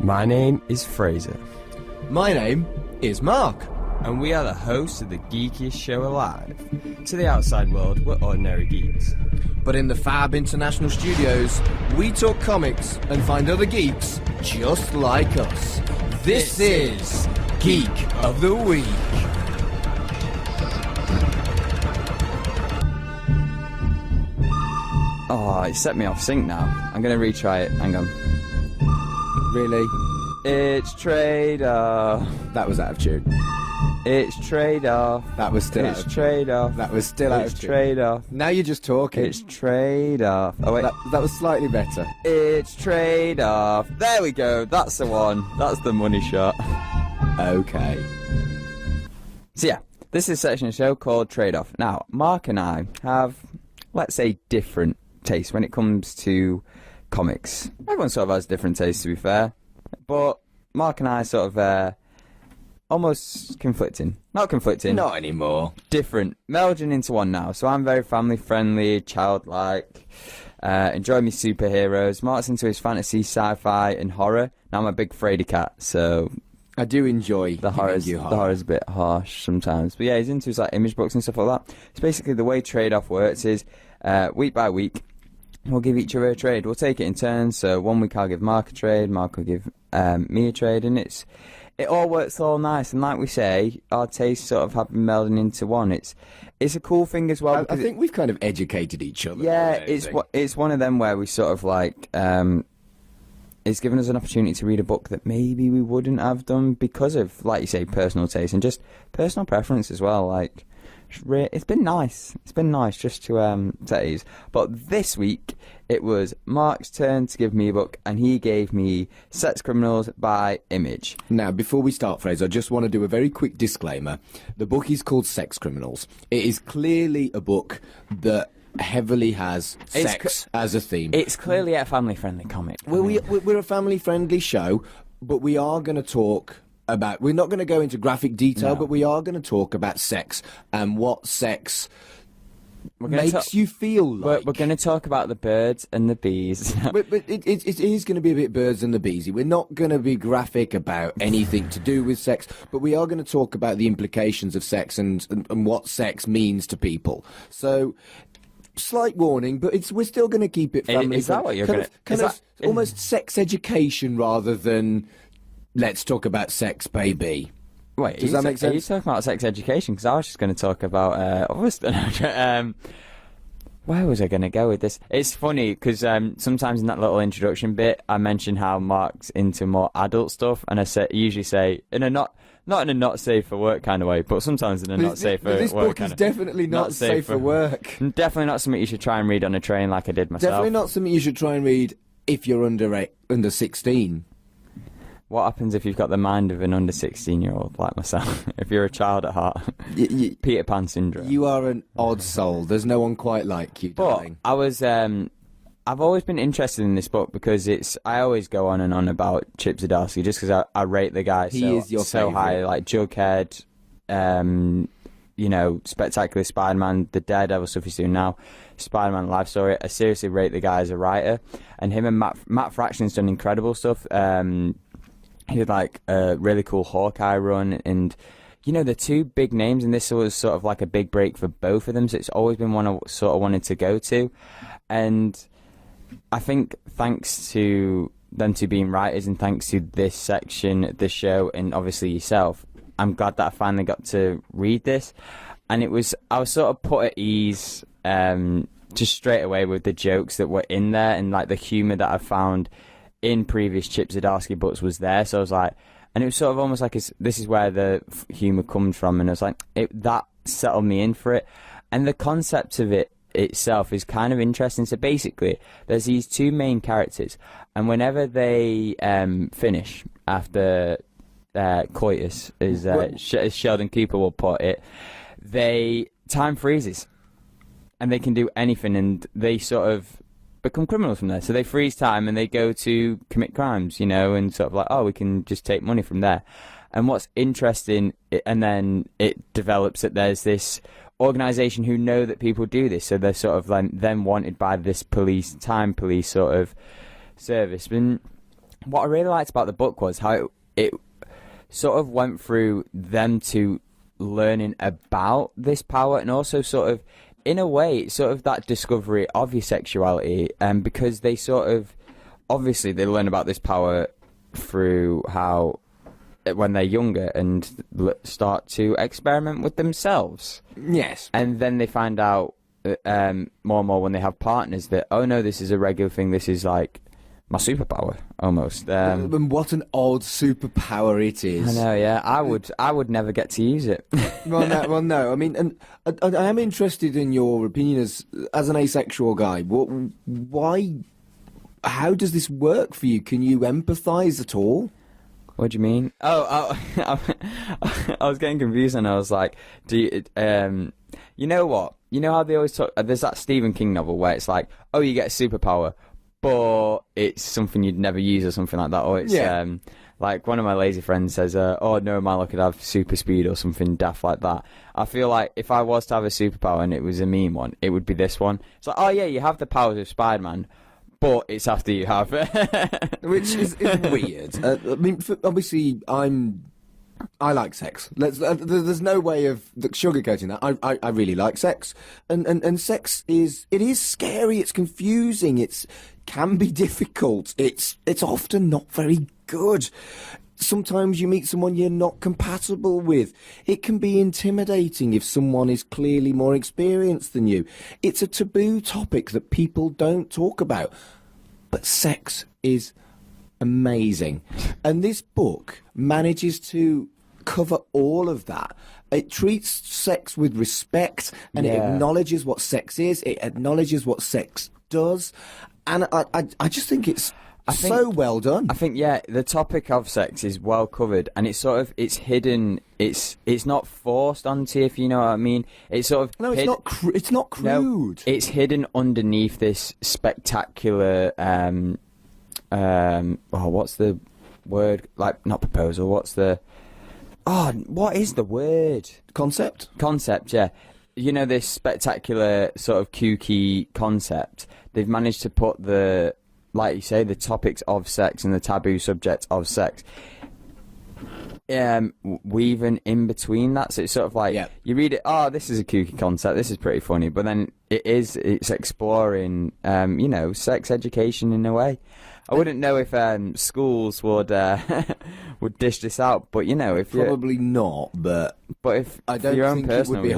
My name is Fraser. My name is Mark. And we are the hosts of the geekiest show alive. To the outside world, we're ordinary geeks. But in the Fab International Studios, we talk comics and find other geeks just like us. This is Geek of the Week. Oh, it set me off sync now. I'm going to retry it. Hang on. Really? It's trade-off. That was out of tune. It's trade-off. That was still out of It's tune. trade-off. That was still out of It's tune. trade-off. Now you're just talking. It's trade-off. Oh, wait. That was slightly better. It's trade-off. There we go. That's the one. That's the money shot. Okay. So, yeah. This is a section of the show called Trade-Off. Now, Mark and I have, let's say, different tastes when it comes to comics. Everyone sort of has different tastes, to be fair. But Mark and I sort of almost conflicting. Not conflicting. Not anymore. Different. Melding into one now. So I'm very family-friendly, childlike, enjoy me superheroes. Mark's into his fantasy, sci-fi, and horror. Now I'm a big fraidy cat, so I do enjoy the horror's a bit harsh sometimes. But yeah, he's into his like image books and stuff like that. It's basically the way trade-off works is week by week, we'll give each other a trade. We'll take it in turns. So 1 week I'll give Mark a trade, Mark will give me a trade, and it all works all nice. And like we say, our tastes sort of have been melding into one. It's a cool thing as well. I think we've kind of educated each other. Yeah, it's one of them where we sort of like it's given us an opportunity to read a book that maybe we wouldn't have done because of, like you say, personal taste and just personal preference as well. Like, it's been nice. It's been nice just to ease. But this week, it was Mark's turn to give me a book, and he gave me Sex Criminals by Image. Now, before we start, Fraser, I just want to do a very quick disclaimer. The book is called Sex Criminals. It is clearly a book that heavily has sex as a theme. It's clearly a family-friendly comic. We're a family-friendly show, but we are going to talk about... We're not going to go into graphic detail, but we are going to talk about sex and what sex makes you feel like. We're going to talk about the birds and the bees. but it is going to be a bit birds and the beesy. We're not going to be graphic about anything to do with sex, but we are going to talk about the implications of sex and what sex means to people. So... Slight warning, but we're still going to keep it family. Is that what you're going to... almost sex education rather than let's talk about sex, baby. Wait, does that make sense? Are you talking about sex education? Because I was just going to talk about other stuff. Where was I going to go with this? It's funny because sometimes in that little introduction bit, I mention how Mark's into more adult stuff, and I usually say in a not in a not safe for work kind of way, but sometimes in a not safe for work kind of... This book is definitely not safe for work. Definitely not something you should try and read on a train like I did myself. Definitely not something you should try and read if you're under 16. What happens if you've got the mind of an under 16-year-old like myself? If you're a child at heart, Peter Pan syndrome. You are an odd soul. There's no one quite like you, darling. But I was, I've always been interested in this book because I always go on and on about Chip Zdarsky just because I rate the guy so high, like Jughead, Spectacular Spider-Man, the Daredevil stuff he's doing now, Spider-Man Life Story. I seriously rate the guy as a writer, and him and Matt Fraction's done incredible stuff. He did like a really cool Hawkeye run, and the two big names, and this was sort of like a big break for both of them, so it's always been one I sort of wanted to go to. And I think thanks to them two being writers and thanks to this section, the show, and obviously yourself, I'm glad that I finally got to read this. And I was sort of put at ease just straight away with the jokes that were in there, and like the humour that I found in previous Chip Zdarsky books was there. So I was like, and it was sort of almost like this is where the humour comes from, and I was like, that settled me in for it. And the concept of it itself is kind of interesting. So basically, there's these two main characters, and whenever they finish after coitus, as Sheldon Cooper will put it, time freezes, and they can do anything, and they sort of become criminals from there. So they freeze time and they go to commit crimes, and sort of like, we can just take money from there. And what's interesting, and then it develops that there's this organisation who know that people do this, so they're sort of like then wanted by this time police sort of service. And what I really liked about the book was how it sort of went through them to learning about this power, and also sort of, in a way, sort of that discovery of your sexuality, because they sort of, obviously they learn about this power through how, when they're younger, and start to experiment with themselves. Yes. And then they find out more and more when they have partners that, oh no, this is a regular thing, this is like my superpower, almost. And what an odd superpower it is. I know, yeah. I would never get to use it. Well, no. I mean, and I am interested in your opinion as an asexual guy. Why? How does this work for you? Can you empathise at all? What do you mean? Oh, I was getting confused, and I was like, do you, you know what? You know how they always talk, there's that Stephen King novel where it's like, oh, you get a superpower, but it's something you'd never use or something like that, or it's like one of my lazy friends says, oh no, my luck could have super speed or something daft like that. I feel like if I was to have a superpower and it was a meme one, it would be this one. It's like, oh yeah, you have the powers of Spider-Man, but it's after you have it. Which is weird. I mean, obviously, I like sex. There's no way of sugarcoating that. I really like sex, and sex is scary. It's confusing. It can be difficult. It's often not very good. Sometimes you meet someone you're not compatible with. It can be intimidating if someone is clearly more experienced than you. It's a taboo topic that people don't talk about. But sex is amazing. And this book manages to cover all of that. It treats sex with respect, and it acknowledges what sex is. It acknowledges what sex does. And I just think it's so well done. I think, yeah, the topic of sex is well covered, and it's sort of, it's hidden, it's not forced onto you, if you know what I mean. It's sort of... No, it's not crude. No, it's hidden underneath this spectacular, what's the word? Like, not proposal, what's the... Oh, what is the word? Concept, yeah. You know, this spectacular sort of kooky concept. They've managed to put the... like you say, the topics of sex and the taboo subject of sex, weaving in between that. So it's sort of like, you read it, oh, this is a kooky concept, this is pretty funny, but then it's exploring, sex education in a way. I wouldn't know if schools would would dish this out, but if probably not. But if I don't think it would be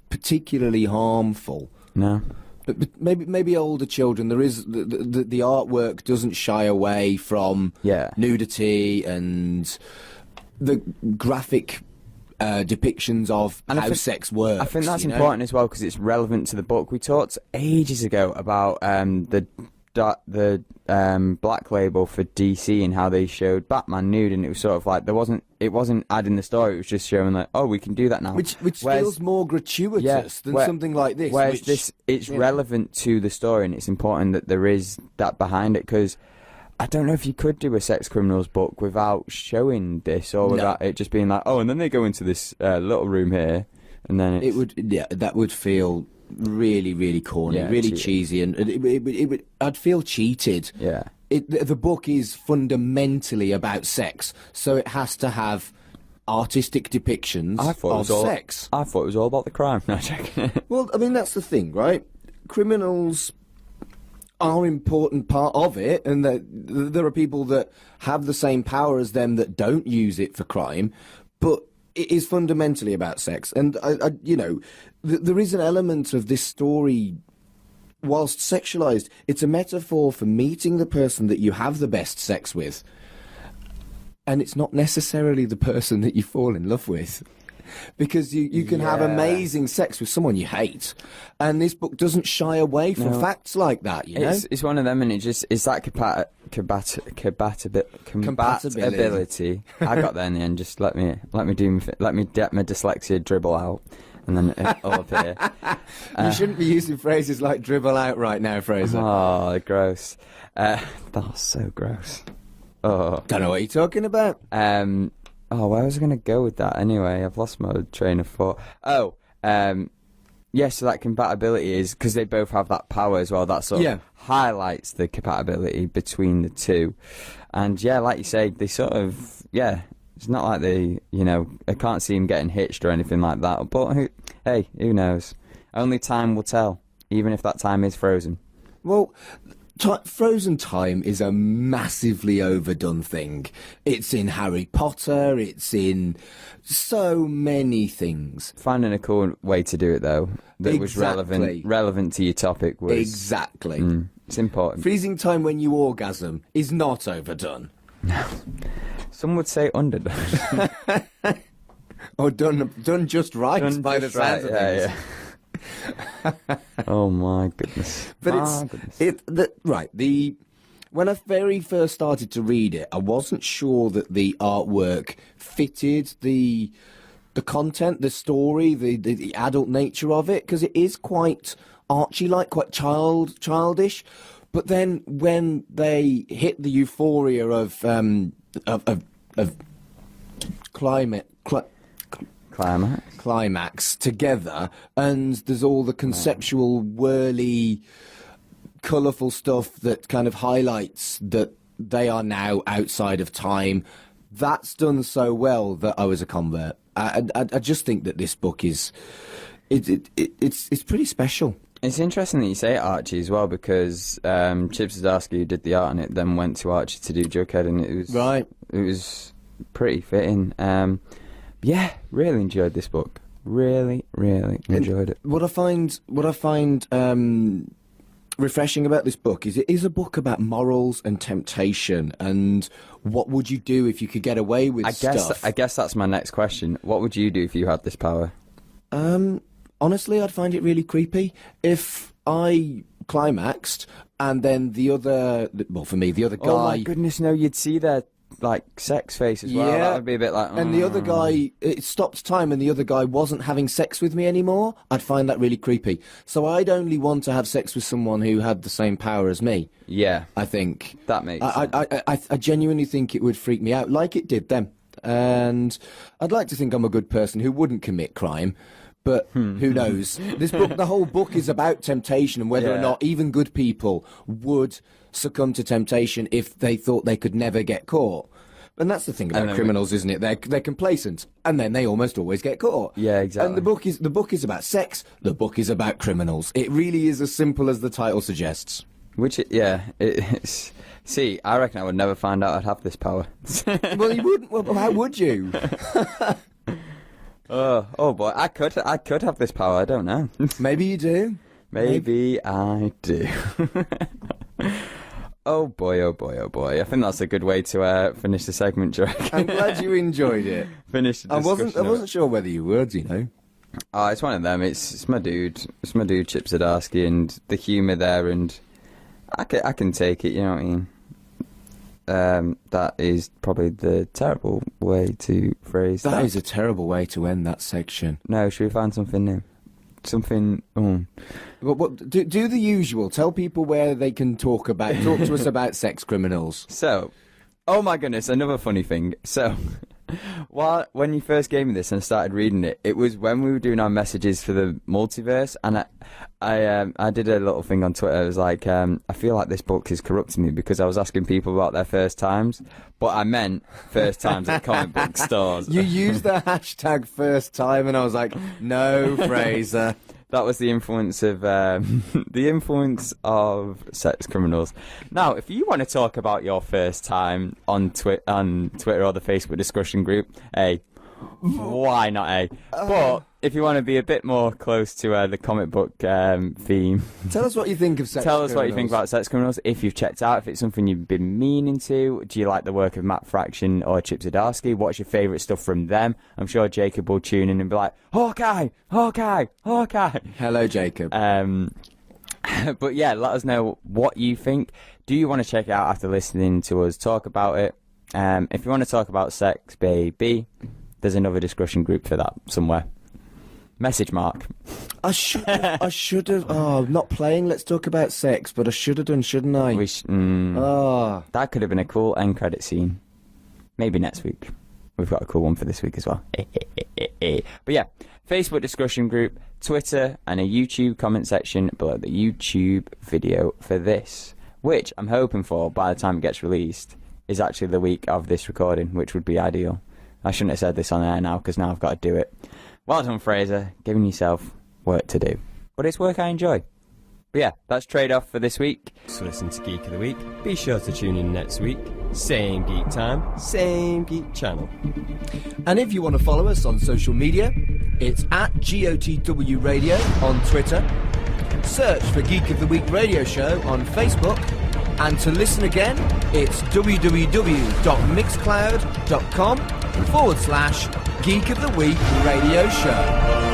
particularly harmful. No. But maybe older children. There is the artwork doesn't shy away from nudity and the graphic depictions of how sex works. I think that's important as well, because it's relevant to the book. We talked ages ago about the Black Label for DC and how they showed Batman nude, and it was sort of like it wasn't adding the story, it was just showing like, oh, we can do that now, which feels more gratuitous than something like this. Whereas it's relevant to the story, and it's important that there is that behind it, because I don't know if you could do a sex criminals book without showing this, or without it just being like, oh, and then they go into this little room here, and then that would feel really, really corny, really cheesy, and I'd feel cheated. Yeah. The book is fundamentally about sex, so it has to have artistic depictions of sex. I thought it was all about the crime. No, checking. Well, I mean, that's the thing, right? Criminals are an important part of it, and there are people that have the same power as them that don't use it for crime, but it is fundamentally about sex. And there is an element of this story, whilst sexualized, it's a metaphor for meeting the person that you have the best sex with, and it's not necessarily the person that you fall in love with, because you can have amazing sex with someone you hate, and this book doesn't shy away from facts like that. It's one of them, and it's that compatibility. I got there in the end. Just let me get my dyslexia dribble out, and then all up here. You shouldn't be using phrases like dribble out right now, Fraser. Oh, gross. That's so gross. Oh, don't know what you're talking about. Oh, where was I going to go with that? Anyway, I've lost my train of thought. Oh, so that compatibility is because they both have that power as well. That sort of highlights the compatibility between the two. And yeah, like you say, they sort of, yeah, it's not like I can't see him getting hitched or anything like that. But who knows? Only time will tell, even if that time is frozen. Well, frozen time is a massively overdone thing. It's in Harry Potter, it's in so many things. Finding a cool way to do it, though, that was relevant to your topic was... Exactly. It's important. Freezing time when you orgasm is not overdone. No. Some would say underdone. Or done just right by the sounds of things. Yeah. Oh my goodness! But when I very first started to read it, I wasn't sure that the artwork fitted the content, the story, the adult nature of it, because it is quite Archie-like, quite childish. But then when they hit the euphoria of climax together, and there's all the conceptual, whirly, colourful stuff that kind of highlights that they are now outside of time. That's done so well that I was a convert. I just think that this book is it's pretty special. It's interesting that you say Archie as well, because Chip Zdarsky, who did the art on it, then went to Archie to do Jughead, and it was pretty fitting. Yeah, really enjoyed this book. Really enjoyed it. What I find refreshing about this book is it is a book about morals and temptation, and what would you do if you could get away with stuff? I guess that's my next question. What would you do if you had this power? Honestly, I'd find it really creepy if I climaxed and then the other guy... Oh my goodness, no, you'd see their, sex face as well. Yeah. That would be a bit like... And the other guy, it stopped time and the other guy wasn't having sex with me anymore. I'd find that really creepy. So I'd only want to have sex with someone who had the same power as me. Yeah. I think. That makes sense. I genuinely think it would freak me out, like it did them. And I'd like to think I'm a good person who wouldn't commit crime. But who knows? This book, the whole book is about temptation and whether or not even good people would succumb to temptation if they thought they could never get caught. And that's the thing about criminals, isn't it? They're complacent, and then they almost always get caught. Yeah, exactly. And the book is about sex. The book is about criminals. It really is as simple as the title suggests. It's... See, I reckon I would never find out I'd have this power. Well, you wouldn't. Well, how would you? Oh boy, I could have this power. I don't know. Maybe you do. Maybe I do. Oh boy. I think that's a good way to finish the segment, Jack. I'm glad you enjoyed it. Finish the discussion. I wasn't sure whether you would, Oh, it's one of them. It's my dude. It's my dude, Chip Zdarsky, and the humour there, and I can take it. You know what I mean? That is probably the terrible way to phrase that. That is a terrible way to end that section. No, should we find something new? Something... Do the usual. Tell people where they can talk to us about sex criminals. So, oh my goodness, another funny thing. So, when you first gave me this and I started reading it, it was when we were doing our messages for the multiverse, and I did a little thing on Twitter. I was like, I feel like this book is corrupting me because I was asking people about their first times, but I meant first times at comic book stores. You used the hashtag first time, and I was like, no, Fraser. That was the influence of sex criminals. Now, if you want to talk about your first time on Twitter or the Facebook discussion group, hey, why not, eh? But if you want to be a bit more close to the comic book theme, tell us what you think of sex criminals. Tell us what you think about sex criminals. If you've checked out, if it's something you've been meaning to, do you like the work of Matt Fraction or Chip Zdarsky? What's your favourite stuff from them? I'm sure Jacob will tune in and be like, Hawkeye. Hello, Jacob. But yeah, let us know what you think. Do you want to check it out after listening to us talk about it? If you want to talk about sex, baby, there's another discussion group for that somewhere. Message Mark. I should have. Oh, not playing. Let's talk about sex. But I should have done, shouldn't I? That could have been a cool end credit scene. Maybe next week. We've got a cool one for this week as well. But yeah, Facebook discussion group, Twitter, and a YouTube comment section below the YouTube video for this, which I'm hoping for by the time it gets released is actually the week of this recording, which would be ideal. I shouldn't have said this on air now, because now I've got to do it. Well done, Fraser, giving yourself work to do. But it's work I enjoy. But yeah, that's trade-off for this week. To listen to Geek of the Week, be sure to tune in next week. Same geek time, same geek channel. And if you want to follow us on social media, it's at GOTW Radio on Twitter. Search for Geek of the Week Radio Show on Facebook. And to listen again, it's www.mixcloud.com/Geek of the Week Radio Show.